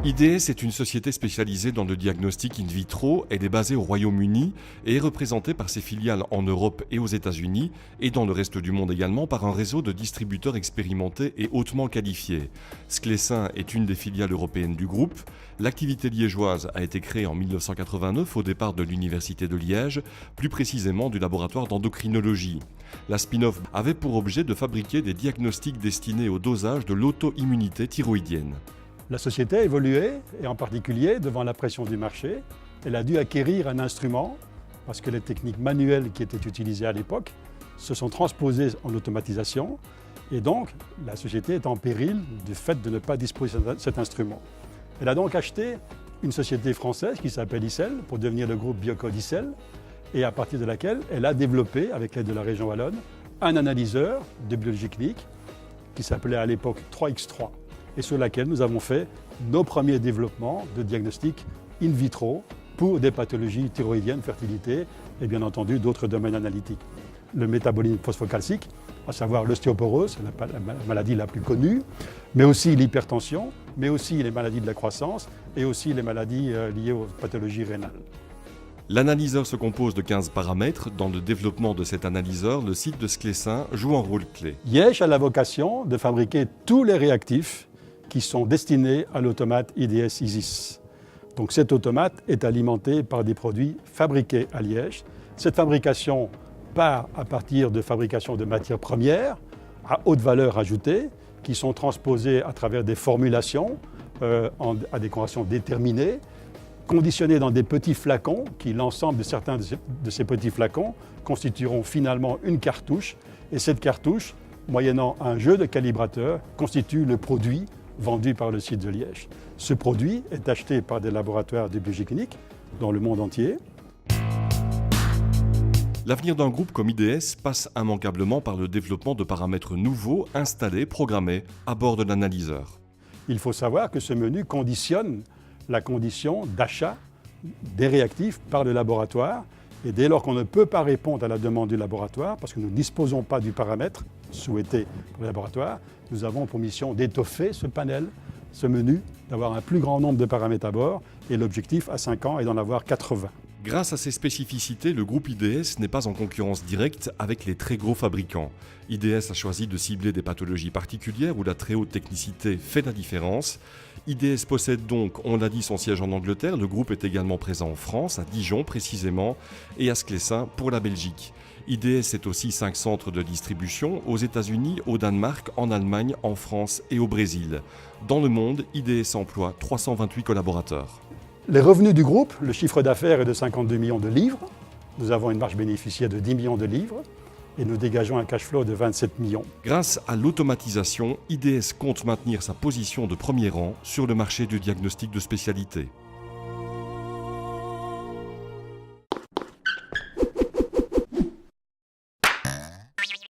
IDS est une société spécialisée dans le diagnostic in vitro. Elle est basée au Royaume-Uni et est représentée par ses filiales en Europe et aux États-Unis et dans le reste du monde également par un réseau de distributeurs expérimentés et hautement qualifiés. Sclessin est une des filiales européennes du groupe. L'activité liégeoise a été créée en 1989 au départ de l'Université de Liège, plus précisément du laboratoire d'endocrinologie. La spin-off avait pour objet de fabriquer des diagnostics destinés au dosage de l'auto-immunité thyroïdienne. La société a évolué, et en particulier devant la pression du marché. Elle a dû acquérir un instrument, parce que les techniques manuelles qui étaient utilisées à l'époque se sont transposées en automatisation, et donc la société est en péril du fait de ne pas disposer de cet instrument. Elle a donc acheté une société française qui s'appelle Icell, pour devenir le groupe Biocode Icell, et à partir de laquelle elle a développé, avec l'aide de la région wallonne, un analyseur de biologie clinique qui s'appelait à l'époque 3X3. Et sur laquelle nous avons fait nos premiers développements de diagnostic in vitro pour des pathologies thyroïdiennes, fertilité et bien entendu d'autres domaines analytiques. Le métabolisme phosphocalcique, à savoir l'ostéoporose, la maladie la plus connue, mais aussi l'hypertension, mais aussi les maladies de la croissance et aussi les maladies liées aux pathologies rénales. L'analyseur se compose de 15 paramètres. Dans le développement de cet analyseur, le site de Sclessin joue un rôle clé. Liège a la vocation de fabriquer tous les réactifs qui sont destinés à l'automate IDS Isis. Donc cet automate est alimenté par des produits fabriqués à Liège. Cette fabrication part à partir de fabrication de matières premières à haute valeur ajoutée qui sont transposées à travers des formulations à des concentrations déterminées, conditionnées dans des petits flacons qui, l'ensemble de certains de ces petits flacons, constitueront finalement une cartouche. Et cette cartouche, moyennant un jeu de calibrateur, constitue le produit vendu par le site de Liège. Ce produit est acheté par des laboratoires de biologie clinique dans le monde entier. L'avenir d'un groupe comme IDS passe immanquablement par le développement de paramètres nouveaux, installés, programmés à bord de l'analyseur. Il faut savoir que ce menu conditionne la condition d'achat des réactifs par le laboratoire. Et dès lors qu'on ne peut pas répondre à la demande du laboratoire, parce que nous ne disposons pas du paramètre souhaité pour le laboratoire, nous avons pour mission d'étoffer ce panel, ce menu, d'avoir un plus grand nombre de paramètres à bord, et l'objectif à 5 ans est d'en avoir 80. Grâce à ces spécificités, le groupe IDS n'est pas en concurrence directe avec les très gros fabricants. IDS a choisi de cibler des pathologies particulières où la très haute technicité fait la différence. IDS possède donc, on l'a dit, son siège en Angleterre. Le groupe est également présent en France, à Dijon précisément, et à Sclessin pour la Belgique. IDS est aussi 5 centres de distribution aux États-Unis, au Danemark, en Allemagne, en France et au Brésil. Dans le monde, IDS emploie 328 collaborateurs. Les revenus du groupe, le chiffre d'affaires est de 52 millions de livres. Nous avons une marge bénéficiaire de 10 millions de livres et nous dégageons un cash flow de 27 millions. Grâce à l'automatisation, IDS compte maintenir sa position de premier rang sur le marché du diagnostic de spécialité.